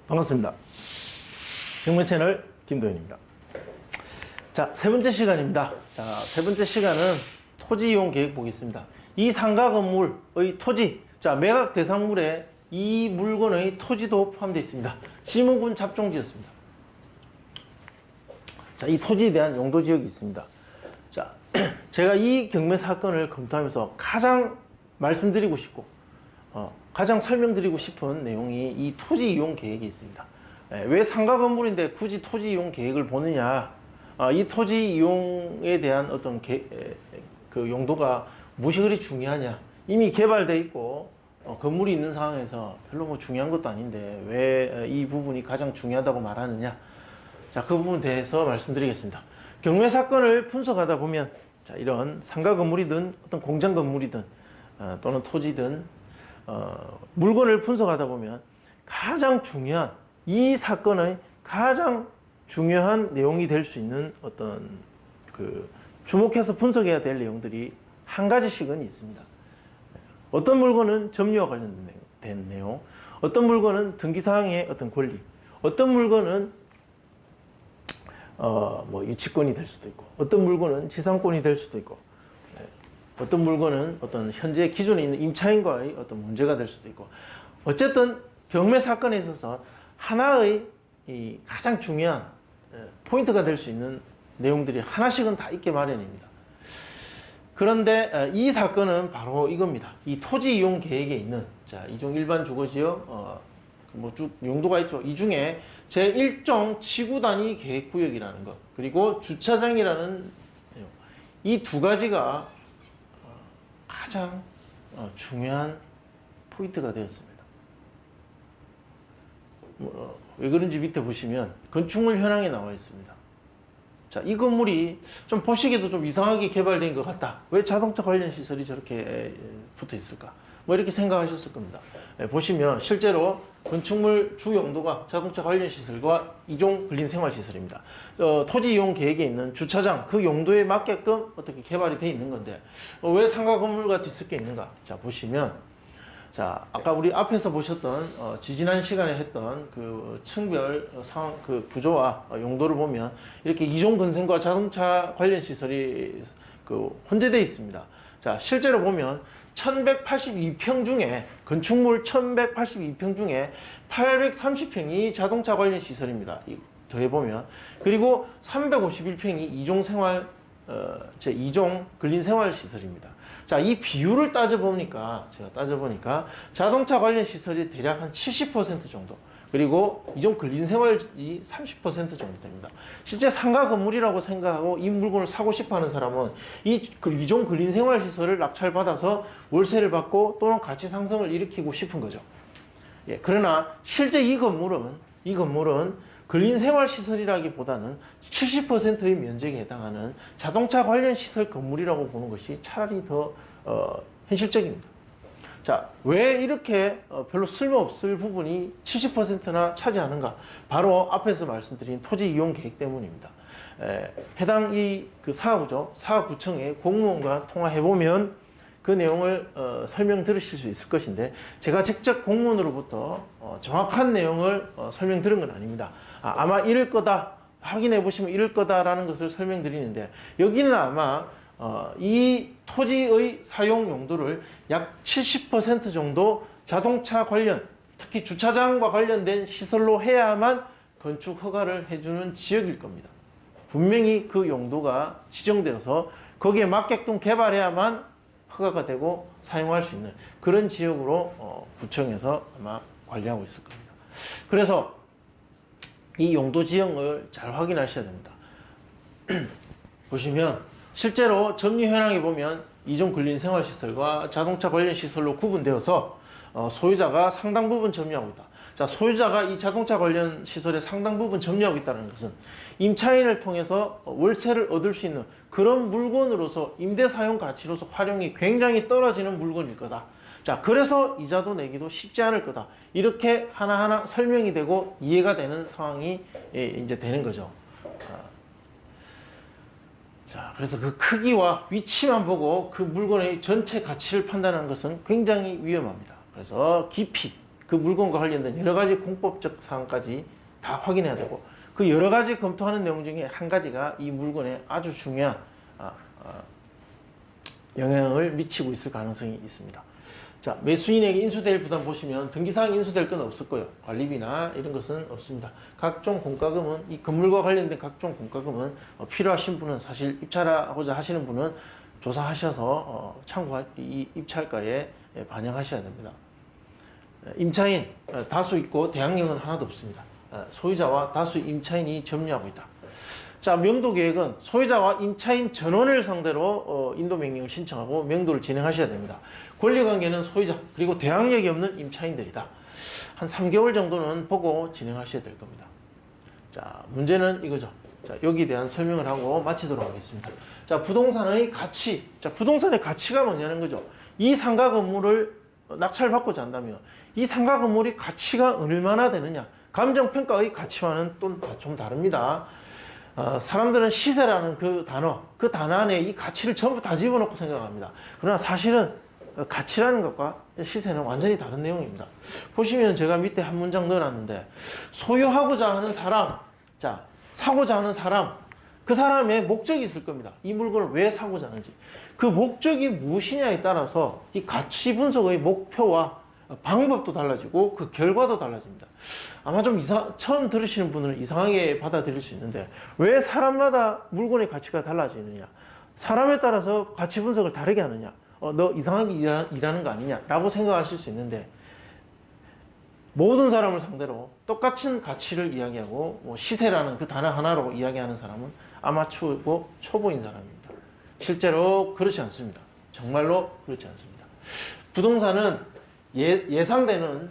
반갑습니다. 경매 채널 김도현입니다. 자, 세 번째 시간입니다. 자, 세 번째 시간은 토지 이용 계획 보겠습니다. 이 상가 건물의 토지, 자, 매각 대상물에 이 물건의 토지도 포함되어 있습니다. 지목은 잡종지였습니다. 자, 이 토지에 대한 용도 지역이 있습니다. 자, 제가 이 경매 사건을 검토하면서 가장 말씀드리고 싶고, 가장 설명드리고 싶은 내용이 이 토지 이용 계획에 있습니다. 왜 상가 건물인데 굳이 토지 이용 계획을 보느냐? 이 토지 이용에 대한 어떤 그 용도가 무엇이 그리 중요하냐? 이미 개발돼 있고 건물이 있는 상황에서 별로 뭐 중요한 것도 아닌데 왜 이 부분이 가장 중요하다고 말하느냐? 자, 그 부분에 대해서 말씀드리겠습니다. 경매 사건을 분석하다 보면, 자, 이런 상가 건물이든 어떤 공장 건물이든 또는 토지든 물건을 분석하다 보면 가장 중요한, 이 사건의 가장 중요한 내용이 될 수 있는 어떤 그 주목해서 분석해야 될 내용들이 한 가지씩은 있습니다. 어떤 물건은 점유와 관련된 내용, 어떤 물건은 등기사항의 어떤 권리, 어떤 물건은 뭐 유치권이 될 수도 있고, 어떤 물건은 지상권이 될 수도 있고, 어떤 물건은 어떤 현재 기존에 있는 임차인과의 어떤 문제가 될 수도 있고, 어쨌든 경매 사건에 있어서 하나의 이 가장 중요한 포인트가 될 수 있는 내용들이 하나씩은 다 있게 마련입니다. 그런데 이 사건은 바로 이겁니다. 이 토지 이용 계획에 있는, 자, 이중 일반 주거지역 뭐 쭉 용도가 있죠. 이 중에 제1종 지구 단위 계획 구역이라는 것, 그리고 주차장이라는 내용, 이 두 가지가 가장 중요한 포인트가 되었습니다. 왜 그런지 밑에 보시면 건축물 현황에 나와 있습니다. 자, 이 건물이 좀 보시기에도 좀 이상하게 개발된 것 같다. 왜 자동차 관련 시설이 저렇게 붙어 있을까? 뭐 이렇게 생각하셨을 겁니다. 보시면 실제로 건축물 주 용도가 자동차 관련 시설과 이종 근린 생활 시설입니다. 토지 이용 계획에 있는 주차장, 그 용도에 맞게끔 어떻게 개발이 되어 있는 건데, 왜 상가 건물과 뒤섞여 있는가? 자, 보시면, 자, 아까 우리 앞에서 보셨던 지지난 시간에 했던 그 층별 상황, 그 구조와 용도를 보면 이렇게 이종 근생과 자동차 관련 시설이 그 혼재되어 있습니다. 자, 실제로 보면 1182평 중에, 건축물 1182평 중에 830평이 자동차 관련 시설입니다. 더해보면. 그리고 351평이 이종생활, 제2종 근린생활 시설입니다. 자, 이 비율을 따져보니까, 제가 따져보니까 자동차 관련 시설이 대략 한 70% 정도, 그리고 이종 근린생활이 30% 정도 됩니다. 실제 상가 건물이라고 생각하고 이 물건을 사고 싶어 하는 사람은 이종 근린생활 시설을 낙찰받아서 월세를 받고 또는 가치 상승을 일으키고 싶은 거죠. 예, 그러나 실제 이 건물은 근린생활 시설이라기보다는 70%의 면적에 해당하는 자동차 관련 시설 건물이라고 보는 것이 차라리 더 현실적입니다. 자, 왜 이렇게 별로 쓸모없을 부분이 70%나 차지하는가? 바로 앞에서 말씀드린 토지 이용 계획 때문입니다. 해당 그 사구청의 공무원과 통화해보면 그 내용을 설명 들으실 수 있을 것인데, 제가 직접 공무원으로부터 정확한 내용을 설명드린 건 아닙니다. 아마 이럴 거다, 확인해 보시면 이럴 거다라는 것을 설명드리는데, 여기는 아마 이 토지의 사용 용도를 약 70% 정도 자동차 관련, 특히 주차장과 관련된 시설로 해야만 건축 허가를 해주는 지역일 겁니다. 분명히 그 용도가 지정되어서 거기에 맞게끔 개발해야만 허가가 되고 사용할 수 있는 그런 지역으로 구청에서 아마 관리하고 있을 겁니다. 그래서 이 용도 지형을 잘 확인하셔야 됩니다. 보시면 실제로 점유 현황에 보면 이종 근린생활시설과 자동차 관련 시설로 구분되어서 소유자가 상당 부분 점유하고 있다. 자, 소유자가 이 자동차 관련 시설에 상당 부분 점유하고 있다는 것은 임차인을 통해서 월세를 얻을 수 있는 그런 물건으로서 임대 사용 가치로서 활용이 굉장히 떨어지는 물건일 거다. 자, 그래서 이자도 내기도 쉽지 않을 거다. 이렇게 하나하나 설명이 되고 이해가 되는 상황이 이제 되는 거죠. 자, 그래서 그 크기와 위치만 보고 그 물건의 전체 가치를 판단하는 것은 굉장히 위험합니다. 그래서 깊이, 그 물건과 관련된 여러 가지 공법적 사항까지 다 확인해야 되고, 그 여러 가지 검토하는 내용 중에 한 가지가 이 물건에 아주 중요한 영향을 미치고 있을 가능성이 있습니다. 자, 매수인에게 인수될 부담 보시면 등기사항 인수될 건 없을 거예요. 관리비나 이런 것은 없습니다. 각종 공과금은, 이 건물과 관련된 각종 공과금은 필요하신 분은, 사실 입찰하고자 하시는 분은 조사하셔서 이 입찰가에 반영하셔야 됩니다. 임차인 다수 있고 대항력은 하나도 없습니다. 소유자와 다수 임차인이 점유하고 있다. 자, 명도계획은 소유자와 임차인 전원을 상대로 인도명령을 신청하고 명도를 진행하셔야 됩니다. 권리관계는 소유자 그리고 대항력이 없는 임차인들이다. 한 3개월 정도는 보고 진행하셔야 될 겁니다. 자, 문제는 이거죠. 자, 여기에 대한 설명을 하고 마치도록 하겠습니다. 자, 부동산의 가치. 자, 부동산의 가치가 뭐냐는 거죠. 이 상가 건물을 낙찰받고자 한다면 이 상가 건물이 가치가 얼마나 되느냐. 감정평가의 가치와는 또 좀 다릅니다. 사람들은 시세라는 그 단어 안에 이 가치를 전부 다 집어넣고 생각합니다. 그러나 사실은 가치라는 것과 시세는 완전히 다른 내용입니다. 보시면 제가 밑에 한 문장 넣어놨는데, 소유하고자 하는 사람, 자, 사고자 하는 사람, 그 사람의 목적이 있을 겁니다. 이 물건을 왜 사고자 하는지. 그 목적이 무엇이냐에 따라서 이 가치 분석의 목표와 방법도 달라지고 그 결과도 달라집니다. 아마 좀 처음 들으시는 분들은 이상하게 받아들일 수 있는데, 왜 사람마다 물건의 가치가 달라지느냐, 사람에 따라서 가치 분석을 다르게 하느냐, 너 이상하게 일하는 거 아니냐 라고 생각하실 수 있는데, 모든 사람을 상대로 똑같은 가치를 이야기하고 시세라는 그 단어 하나로 이야기하는 사람은 아마추어고 초보인 사람입니다. 실제로 그렇지 않습니다. 정말로 그렇지 않습니다. 부동산은 예상되는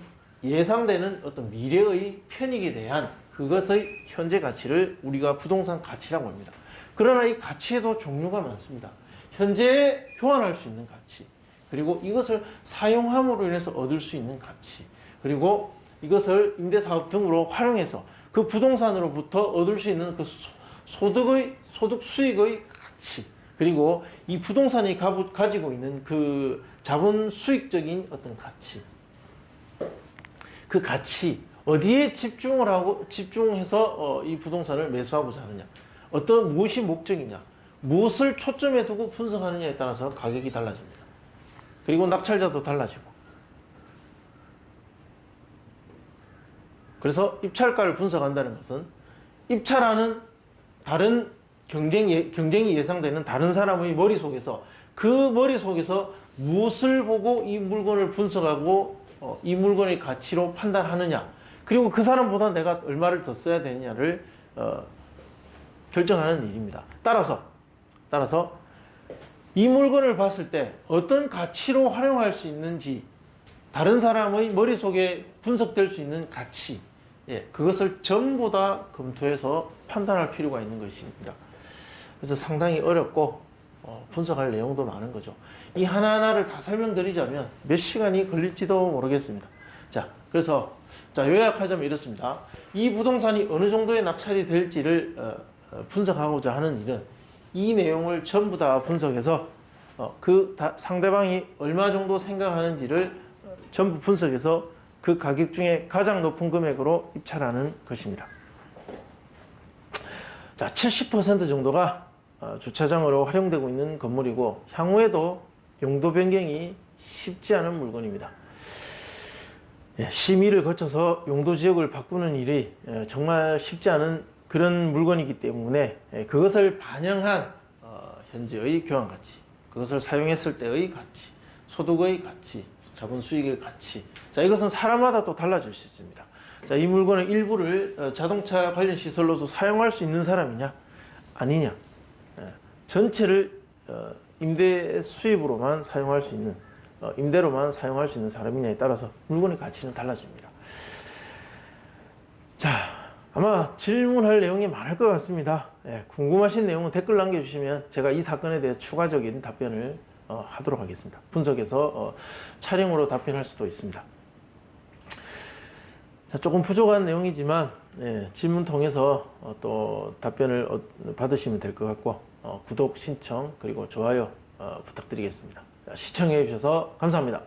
어떤 미래의 편익에 대한 그것의 현재 가치를 우리가 부동산 가치라고 합니다. 그러나 이 가치에도 종류가 많습니다. 현재 교환할 수 있는 가치, 그리고 이것을 사용함으로 인해서 얻을 수 있는 가치, 그리고 이것을 임대사업 등으로 활용해서 그 부동산으로부터 얻을 수 있는 그 소득 수익의 가치, 그리고 이 부동산이 가지고 있는 그 자본 수익적인 어떤 가치, 그 가치 어디에 집중해서 이 부동산을 매수하고자 하느냐, 무엇이 목적이냐, 무엇을 초점에 두고 분석하느냐에 따라서 가격이 달라집니다. 그리고 낙찰자도 달라지고. 그래서 입찰가를 분석한다는 것은 입찰하는 다른 경쟁이 예상되는 다른 사람의 머릿속에서, 그 머릿속에서 무엇을 보고 이 물건을 분석하고 이 물건의 가치로 판단하느냐, 그리고 그 사람보다 내가 얼마를 더 써야 되느냐를 결정하는 일입니다. 따라서 이 물건을 봤을 때 어떤 가치로 활용할 수 있는지, 다른 사람의 머릿속에 분석될 수 있는 가치, 그것을 전부 다 검토해서 판단할 필요가 있는 것입니다. 그래서 상당히 어렵고 분석할 내용도 많은 거죠. 이 하나하나를 다 설명드리자면 몇 시간이 걸릴지도 모르겠습니다. 그래서 요약하자면 이렇습니다. 이 부동산이 어느 정도의 낙찰이 될지를 분석하고자 하는 일은 이 내용을 전부 다 분석해서 상대방이 얼마 정도 생각하는지를 전부 분석해서 그 가격 중에 가장 높은 금액으로 입찰하는 것입니다. 70% 정도가 주차장으로 활용되고 있는 건물이고, 향후에도 용도 변경이 쉽지 않은 물건입니다. 심의를 거쳐서 용도 지역을 바꾸는 일이 정말 쉽지 않은 그런 물건이기 때문에 그것을 반영한 현재의 교환 가치, 그것을 사용했을 때의 가치, 소득의 가치, 자본 수익의 가치, 이것은 사람마다 또 달라질 수 있습니다. 이 물건의 일부를 자동차 관련 시설로서 사용할 수 있는 사람이냐 아니냐, 전체를 임대 수입으로만 사용할 수 있는, 임대로만 사용할 수 있는 사람이냐에 따라서 물건의 가치는 달라집니다. 아마 질문할 내용이 많을 것 같습니다. 궁금하신 내용은 댓글 남겨주시면 제가 이 사건에 대해 추가적인 답변을 하도록 하겠습니다. 분석해서 촬영으로 답변할 수도 있습니다. 조금 부족한 내용이지만 질문 통해서 또 답변을 받으시면 될 것 같고, 구독, 신청, 그리고 좋아요 부탁드리겠습니다. 시청해 주셔서 감사합니다.